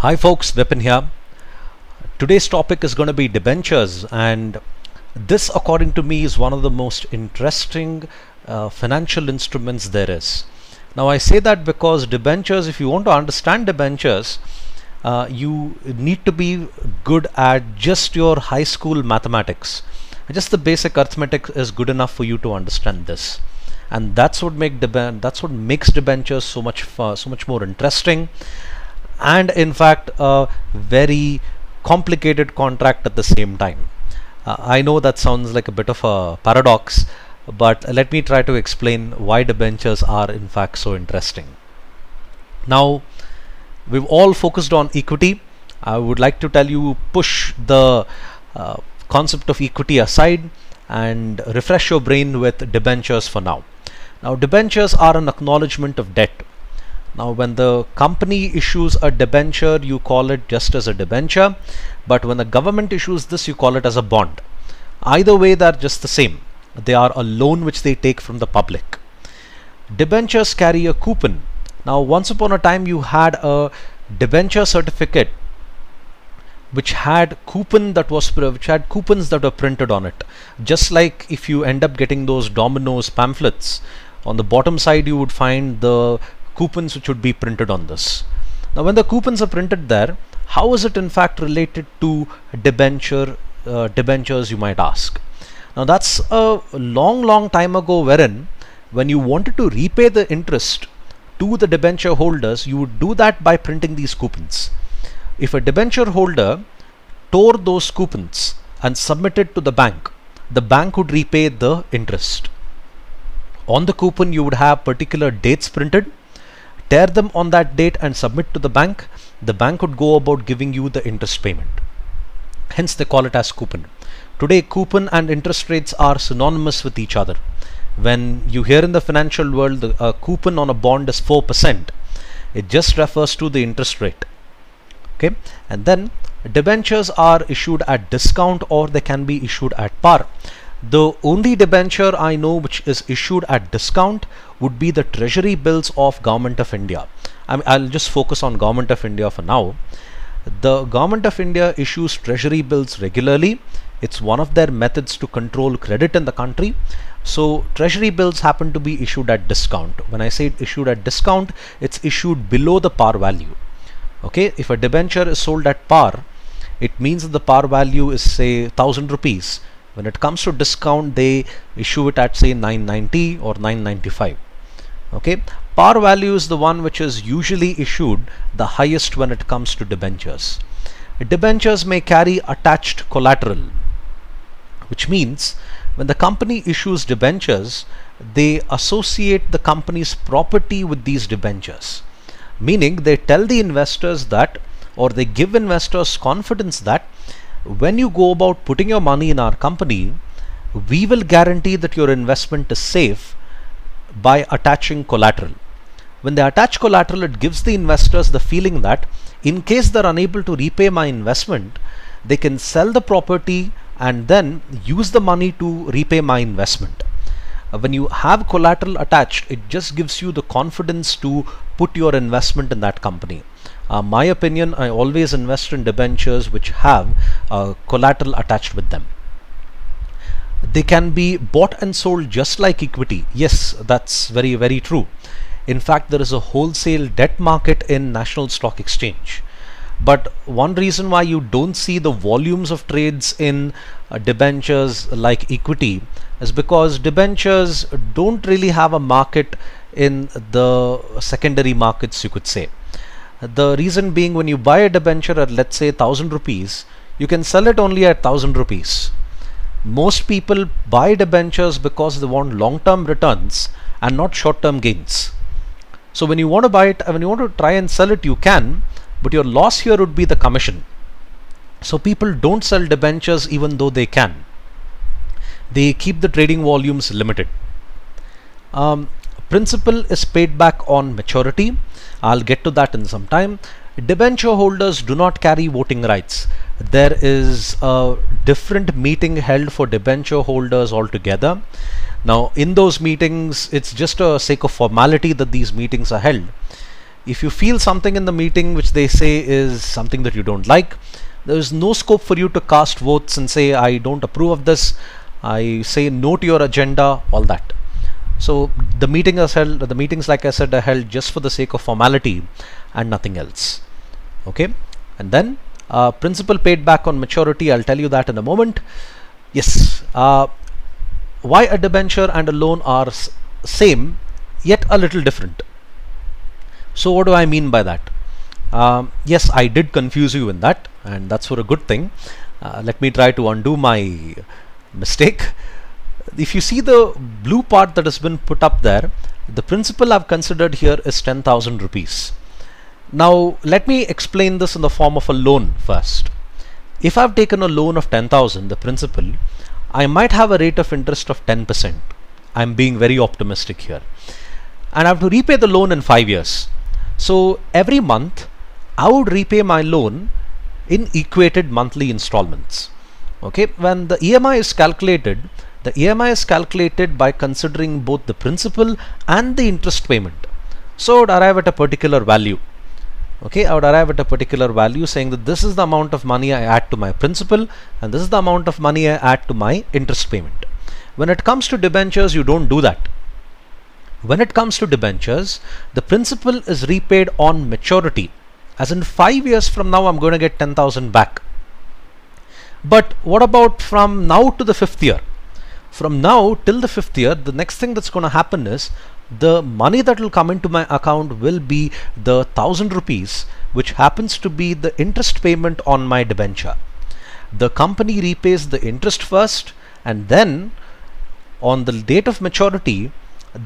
Hi folks, Vipin here. Today's topic is going to be debentures, and this, according to me, is one of the most interesting financial instruments there is. Now, I say that because debentures, if you want to understand debentures, you need to be good at just your high school mathematics. Just the basic arithmetic is good enough for you to understand this, and that's what makes debentures so much more interesting, and in fact a very complicated contract at the same time. I know that sounds like a bit of a paradox, but let me try to explain why debentures are in fact so interesting. Now, we've all focused on equity. I would like to tell you, push the concept of equity aside and refresh your brain with debentures for now. Now, debentures are an acknowledgement of debt. Now, when the company issues a debenture, you call it just as a debenture, but when the government issues this, you call it as a bond. Either way, they're just the same. They are a loan which they take from the public. Debentures carry a coupon. Now, once upon a time, you had a debenture certificate which had coupons that were printed on it. Just like if you end up getting those Domino's pamphlets, on the bottom side you would find the coupons which would be printed on this. Now, when the coupons are printed there, how is it in fact related to debentures, you might ask? Now, that's a long time ago, wherein when you wanted to repay the interest to the debenture holders, you would do that by printing these coupons. If a debenture holder tore those coupons and submitted to the bank would repay the interest. On the coupon, you would have particular dates printed. Tear them on that date and submit to the bank. The bank would go about giving you the interest payment. Hence, they call it as coupon. Today, coupon and interest rates are synonymous with each other. When you hear in the financial world a coupon on a bond is 4%, it just refers to the interest rate. Okay, and then debentures are issued at discount, or they can be issued at par. The only debenture I know which is issued at discount would be the treasury bills of Government of India. I'll just focus on Government of India for now. The Government of India issues treasury bills regularly. It's one of their methods to control credit in the country. So treasury bills happen to be issued at discount. When I say issued at discount, it's issued below the par value. Okay, if a debenture is sold at par, it means that the par value is, say, 1000 rupees. When it comes to discount, they issue it at, say, 990 or 995. Okay, par value is the one which is usually issued the highest when it comes to debentures. Debentures may carry attached collateral, which means when the company issues debentures, they associate the company's property with these debentures. Meaning, they tell the investors that, or they give investors confidence that when you go about putting your money in our company, we will guarantee that your investment is safe by attaching collateral. When they attach collateral, it gives the investors the feeling that in case they're unable to repay my investment, they can sell the property and then use the money to repay my investment. When you have collateral attached, it just gives you the confidence to put your investment in that company. My opinion, I always invest in debentures which have collateral attached with them. They can be bought and sold just like equity. Yes, that's very true. In fact, there is a wholesale debt market in National Stock Exchange. But one reason why you don't see the volumes of trades in debentures like equity is because debentures don't really have a market in the secondary markets, you could say. The reason being, when you buy a debenture at, let's say, 1000 rupees, you can sell it only at 1000 rupees. Most people buy debentures because they want long-term returns and not short-term gains. So when you want to buy it, when you want to try and sell it, you can, but your loss here would be the commission. So people don't sell debentures even though they can. They keep the trading volumes limited. Principal is paid back on maturity. I'll get to that in some time. Debenture holders do not carry voting rights. There is a different meeting held for debenture holders altogether. Now, in those meetings, it's just a sake of formality that these meetings are held. If you feel something in the meeting which they say is something that you don't like, there is no scope for you to cast votes and say, I don't approve of this, I say no to your agenda, all that. So the meetings, like I said, are held just for the sake of formality and nothing else. Okay, and then principal paid back on maturity, I'll tell you that in a moment. Yes, why a debenture and a loan are same yet a little different. So what do I mean by that? Yes, I did confuse you in that, and that's for a good thing. Let me try to undo my mistake. If you see the blue part that has been put up there, the principal I've considered here is 10,000 rupees. Now let me explain this in the form of a loan first. If I've taken a loan of 10,000, the principal, I might have a rate of interest of 10%. I'm being very optimistic here. And I have to repay the loan in 5 years. So every month I would repay my loan in equated monthly installments. Okay, when the EMI is calculated, the EMI is calculated by considering both the principal and the interest payment. So I would arrive at a particular value. Okay, I would arrive at a particular value saying that this is the amount of money I add to my principal and this is the amount of money I add to my interest payment. When it comes to debentures, you don't do that. When it comes to debentures, the principal is repaid on maturity. As in 5 years from now, I'm going to get 10,000 back. But what about from now to the 5th year? From now till the 5th year, the next thing that's going to happen is the money that will come into my account will be the 1,000 rupees, which happens to be the interest payment on my debenture. The company repays the interest first, and then on the date of maturity,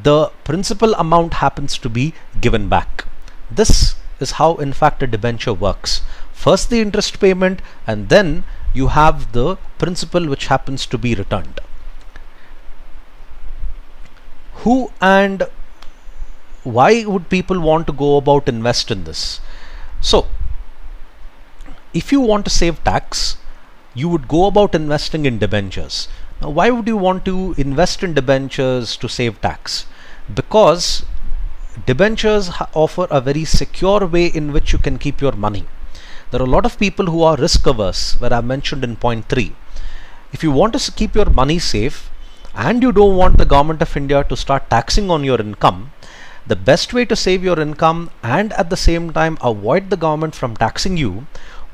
the principal amount happens to be given back. This is how in fact a debenture works. First the interest payment, and then you have the principal which happens to be returned. Who and why would people want to go about invest in this? So if you want to save tax, you would go about investing in debentures. Now why would you want to invest in debentures to save tax? Because debentures offer a very secure way in which you can keep your money. There are a lot of people who are risk averse, where I mentioned in point 3. If you want to keep your money safe and you don't want the government of India to start taxing on your income, the best way to save your income and at the same time avoid the government from taxing you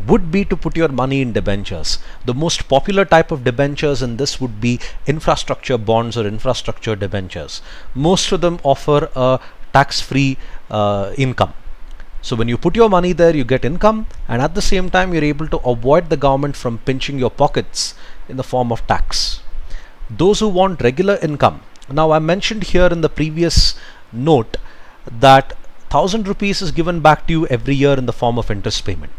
would be to put your money in debentures. The most popular type of debentures in this would be infrastructure bonds or infrastructure debentures. Most of them offer a tax-free income. So when you put your money there, you get income, and at the same time you're able to avoid the government from pinching your pockets in the form of tax. Those who want regular income, now I mentioned here in the previous note that 1,000 rupees is given back to you every year in the form of interest payment.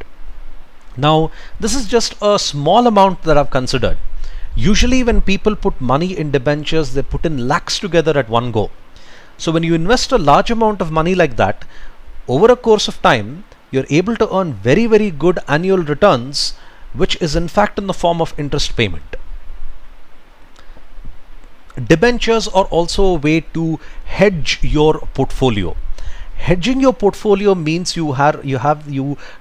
Now this is just a small amount that I've considered. Usually when people put money in debentures, they put in lakhs together at one go. So when you invest a large amount of money like that, over a course of time, you're able to earn very, very good annual returns, which is in fact in the form of interest payment. Debentures are also a way to hedge your portfolio. Hedging your portfolio means you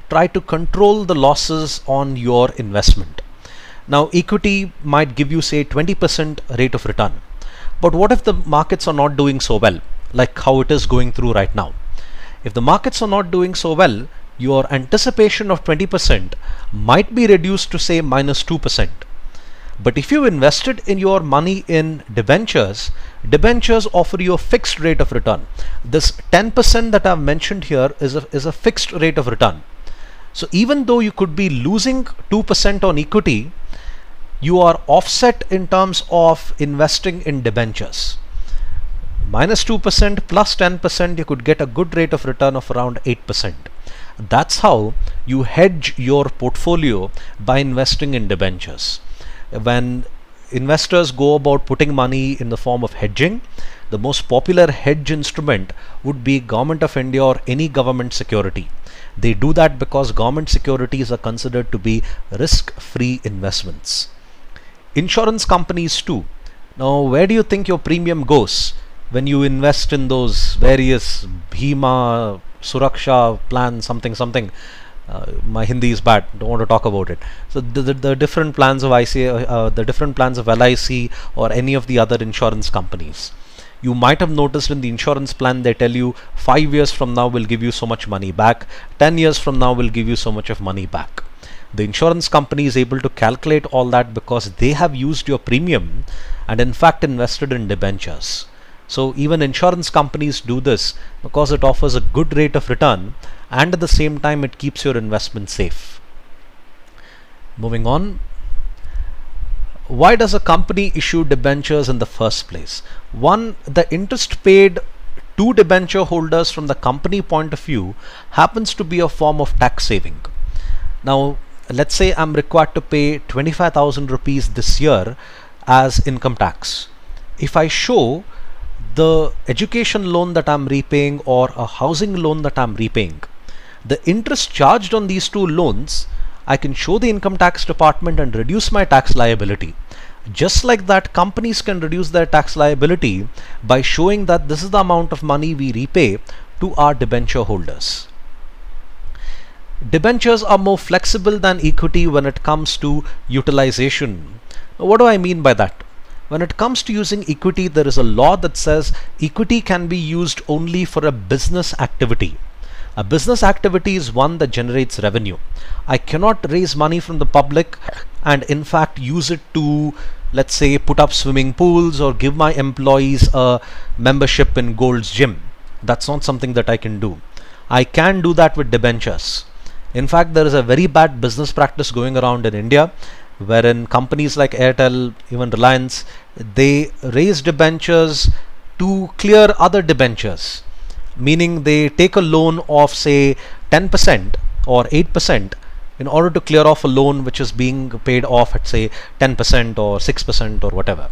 try to control the losses on your investment. Now equity might give you say 20% rate of return. But what if the markets are not doing so well, like how it is going through right now? If the markets are not doing so well, your anticipation of 20% might be reduced to say minus 2%. But if you invested in your money in debentures, debentures offer you a fixed rate of return. This 10% that I've mentioned here is a fixed rate of return. So even though you could be losing 2% on equity, you are offset in terms of investing in debentures. Minus 2% plus 10%, you could get a good rate of return of around 8%. That's how you hedge your portfolio by investing in debentures. When investors go about putting money in the form of hedging, the most popular hedge instrument would be Government of India or any government security. They do that because government securities are considered to be risk-free investments. Insurance companies too. Now where do you think your premium goes? when you invest in those various Bhima, Suraksha plan, something something. My Hindi is bad. Don't want to talk about it. So the different plans of the different plans of LIC or any of the other insurance companies. You might have noticed in the insurance plan they tell you 5 years from now we'll give you so much money back, 10 years from now we'll give you so much of money back. The insurance company is able to calculate all that because they have used your premium and in fact invested in debentures. So even insurance companies do this because it offers a good rate of return and at the same time it keeps your investment safe. Moving on. Why does a company issue debentures in the first place? One, the interest paid to debenture holders from the company point of view happens to be a form of tax saving. Now, let's say I'm required to pay 25,000 rupees this year as income tax. If I show the education loan that I'm repaying or a housing loan that I'm repaying, the interest charged on these two loans, I can show the income tax department and reduce my tax liability. Just like that, companies can reduce their tax liability by showing that this is the amount of money we repay to our debenture holders. Debentures are more flexible than equity when it comes to utilization. What do I mean by that? When it comes to using equity, there is a law that says equity can be used only for a business activity. A business activity is one that generates revenue. I cannot raise money from the public and in fact use it to, let's say, put up swimming pools or give my employees a membership in Gold's Gym. That's not something that I can do. I can do that with debentures. In fact, there is a very bad business practice going around in India wherein companies like Airtel, even Reliance, they raise debentures to clear other debentures. Meaning they take a loan of say 10% or 8% in order to clear off a loan which is being paid off at say 10% or 6% or whatever.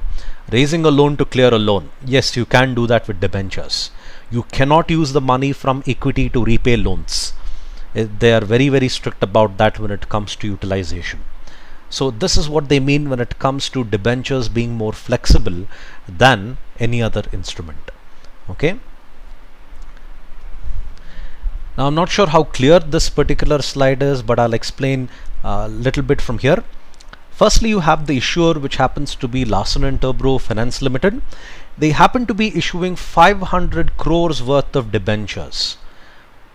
Raising a loan to clear a loan. Yes, you can do that with debentures. You cannot use the money from equity to repay loans. They are very, very strict about that when it comes to utilization. So this is what they mean when it comes to debentures being more flexible than any other instrument. Okay. Now I'm not sure how clear this particular slide is, but I'll explain a little bit from here. Firstly, you have the issuer, which happens to be Larsen & Toubro Finance Limited. They happen to be issuing 500 crores worth of debentures.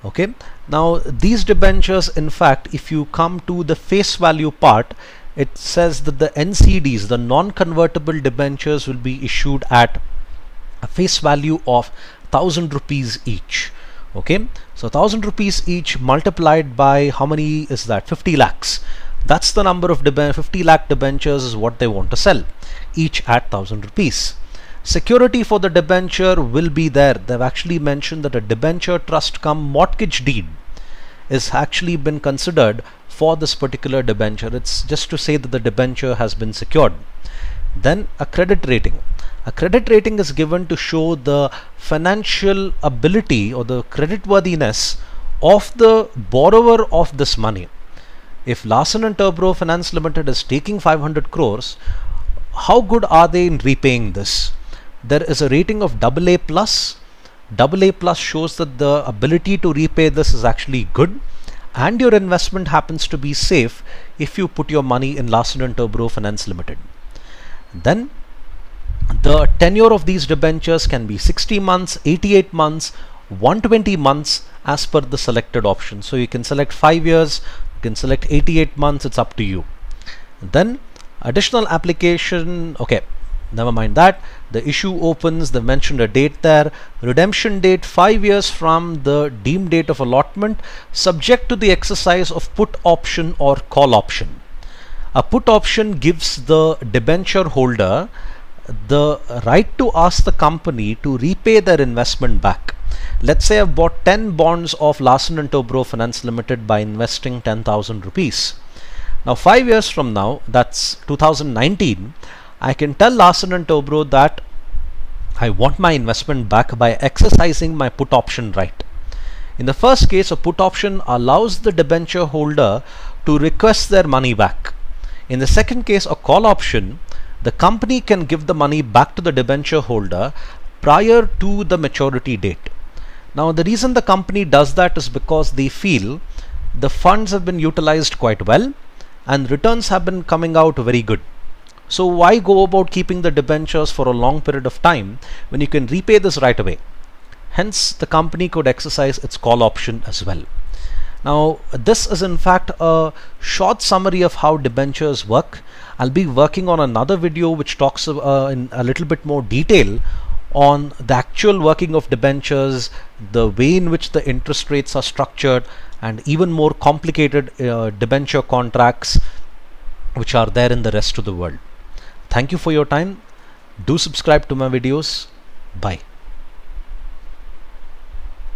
Okay. Now these debentures, in fact, if you come to the face value part, it says that the NCDs, the non-convertible debentures, will be issued at a face value of 1,000 rupees each. Okay, so 1,000 rupees each multiplied by how many is that? 50 lakhs. That's the number of 50 lakh debentures is what they want to sell, each at 1,000 rupees. Security for the debenture will be there. They've actually mentioned that a debenture trust cum mortgage deed is actually been considered for this particular debenture. It's just to say that the debenture has been secured. Then a credit rating. A credit rating is given to show the financial ability or the creditworthiness of the borrower of this money. If Larsen & Toubro Finance Limited is taking 500 crores, how good are they in repaying this? There is a rating of AA plus. AA plus shows that the ability to repay this is actually good and your investment happens to be safe if you put your money in Larsen & Toubro Finance Limited. Then the tenure of these debentures can be 60 months, 88 months, 120 months as per the selected option. So you can select 5 years, you can select 88 months, it's up to you. Then additional application, okay, never mind that. The issue opens, they mentioned a date there. Redemption date 5 years from the deemed date of allotment, subject to the exercise of put option or call option. A put option gives the debenture holder the right to ask the company to repay their investment back. Let's say I've bought 10 bonds of Larsen & Toubro Finance Limited by investing 10,000 rupees. Now 5 years from now, that's 2019, I can tell Larsen & Toubro that I want my investment back by exercising my put option right. In the first case, a put option allows the debenture holder to request their money back. In the second case, a call option, the company can give the money back to the debenture holder prior to the maturity date. Now, the reason the company does that is because they feel the funds have been utilized quite well and returns have been coming out very good. So why go about keeping the debentures for a long period of time when you can repay this right away? Hence, the company could exercise its call option as well. Now, this is in fact a short summary of how debentures work. I'll be working on another video which talks in a little bit more detail on the actual working of debentures, the way in which the interest rates are structured, and even more complicated debenture contracts which are there in the rest of the world. Thank you for your time. Do subscribe to my videos. Bye.